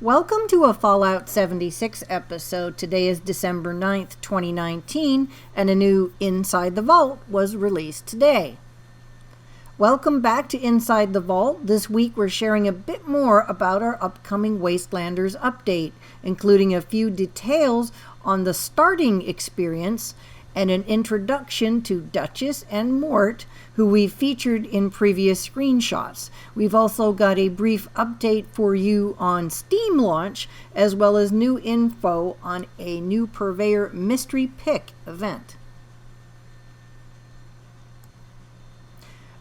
Welcome to a Fallout 76 episode. Today is December 9th, 2019, and a new Inside the Vault was released today. Welcome back to Inside the Vault. This week we're sharing a bit more about our upcoming Wastelanders update, including a few details on the starting experience and an introduction to Duchess and Mort, who we've featured in previous screenshots. We've also got a brief update for you on Steam launch, as well as new info on a new Purveyor Mystery Pick event.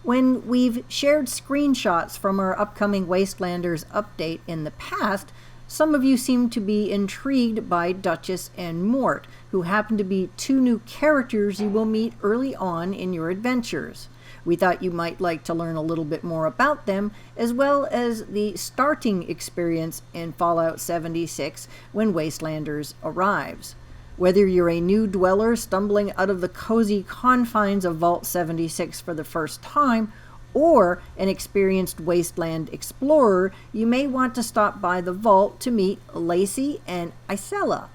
When we've shared screenshots from our upcoming Wastelanders update in the past, some of you seem to be intrigued by Duchess and Mort, who happen to be two new characters you will meet early on in your adventures. We thought you might like to learn a little bit more about them, as well as the starting experience in Fallout 76 when Wastelanders arrives. Whether you're a new dweller stumbling out of the cozy confines of Vault 76 for the first time, or an experienced wasteland explorer, you may want to stop by the vault to meet Lacey and Isella.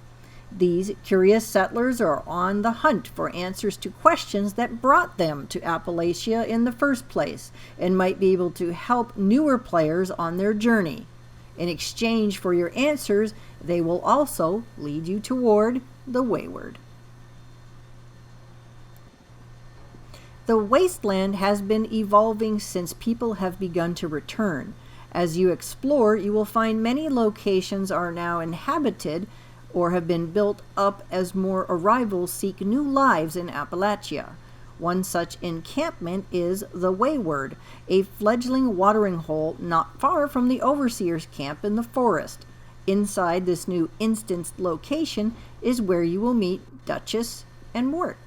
These curious settlers are on the hunt for answers to questions that brought them to Appalachia in the first place, and might be able to help newer players on their journey. In exchange for your answers, they will also lead you toward the Wayward. The wasteland has been evolving since people have begun to return. As you explore, you will find many locations are now inhabited or have been built up as more arrivals seek new lives in Appalachia. One such encampment is the Wayward, a fledgling watering hole not far from the Overseer's camp in the forest. Inside this new instanced location is where you will meet Duchess and Mort.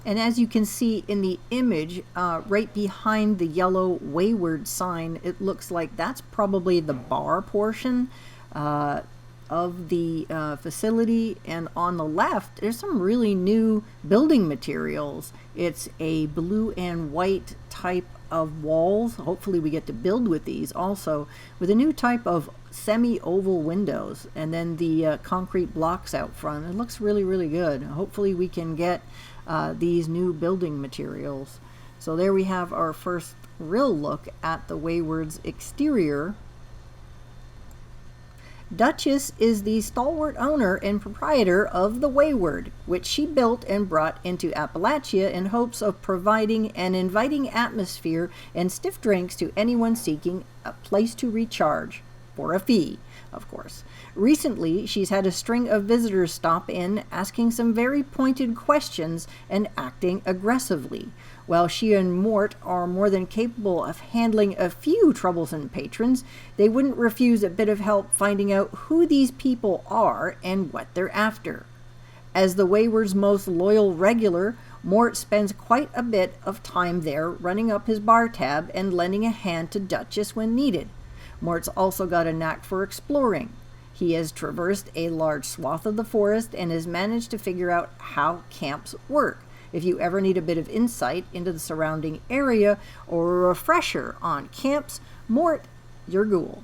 And as you can see in the image, right behind the yellow Wayward sign, it looks like that's probably the bar portion of the facility. And on the left, there's some really new building materials. It's a blue and white type of walls. Hopefully we get to build with these also, with a new type of semi-oval windows, and then the concrete blocks out front. It looks really, really good. Hopefully we can get these new building materials. So there we have our first real look at the Wayward's exterior. Duchess is the stalwart owner and proprietor of the Wayward, which she built and brought into Appalachia in hopes of providing an inviting atmosphere and stiff drinks to anyone seeking a place to recharge, for a fee, of course. Recently, she's had a string of visitors stop in, asking some very pointed questions and acting aggressively. While she and Mort are more than capable of handling a few troublesome patrons, they wouldn't refuse a bit of help finding out who these people are and what they're after. As the Wayward's most loyal regular, Mort spends quite a bit of time there, running up his bar tab and lending a hand to Duchess when needed. Mort's also got a knack for exploring. He has traversed a large swath of the forest and has managed to figure out how camps work. If you ever need a bit of insight into the surrounding area or a refresher on camps, Mort, your ghoul.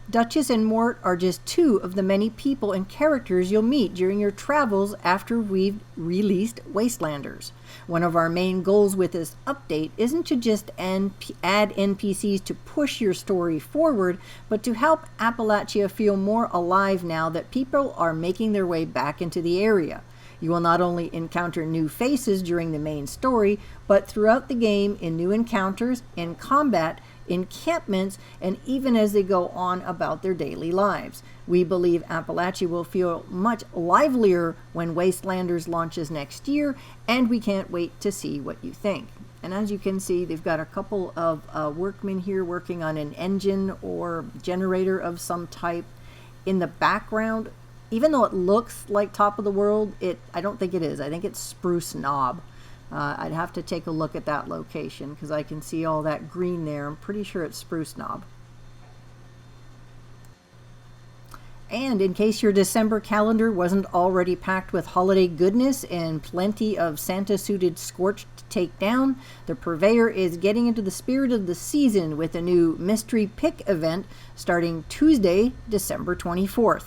Duchess and Mort are just two of the many people and characters you'll meet during your travels after we've released Wastelanders. One of our main goals with this update isn't to just add NPCs to push your story forward, but to help Appalachia feel more alive now that people are making their way back into the area. You will not only encounter new faces during the main story, but throughout the game in new encounters, in combat, encampments, and even as they go on about their daily lives. We believe Appalachia will feel much livelier when Wastelanders launches next year, and we can't wait to see what you think. And as you can see, they've got a couple of workmen here working on an engine or generator of some type. In the background, even though it looks like Top of the World, I don't think it is. I think it's Spruce Knob. I'd have to take a look at that location because I can see all that green there. I'm pretty sure it's Spruce Knob. And in case your December calendar wasn't already packed with holiday goodness and plenty of Santa-suited scorched take down, the Purveyor is getting into the spirit of the season with a new mystery pick event starting Tuesday, December 24th.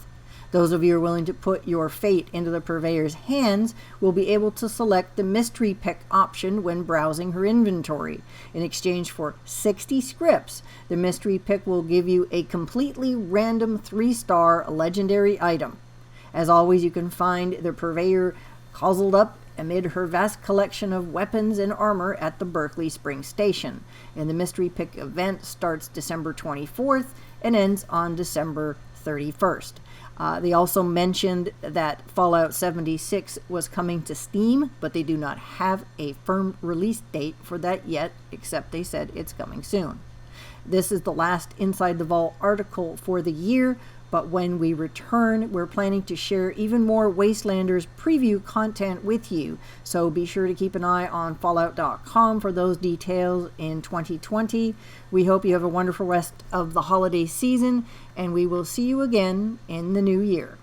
Those of you who are willing to put your fate into the Purveyor's hands will be able to select the mystery pick option when browsing her inventory. In exchange for 60 scripts, the mystery pick will give you a completely random 3-star legendary item. As always, you can find the Purveyor cozzled up amid her vast collection of weapons and armor at the Berkeley Spring Station. And the mystery pick event starts December 24th and ends on December 31st. They also mentioned that Fallout 76 was coming to Steam, but they do not have a firm release date for that yet, except they said it's coming soon. This is the last Inside the Vault article for the year, but when we return, we're planning to share even more Wastelanders preview content with you, so be sure to keep an eye on Fallout.com for those details in 2020. We hope you have a wonderful rest of the holiday season, and we will see you again in the new year.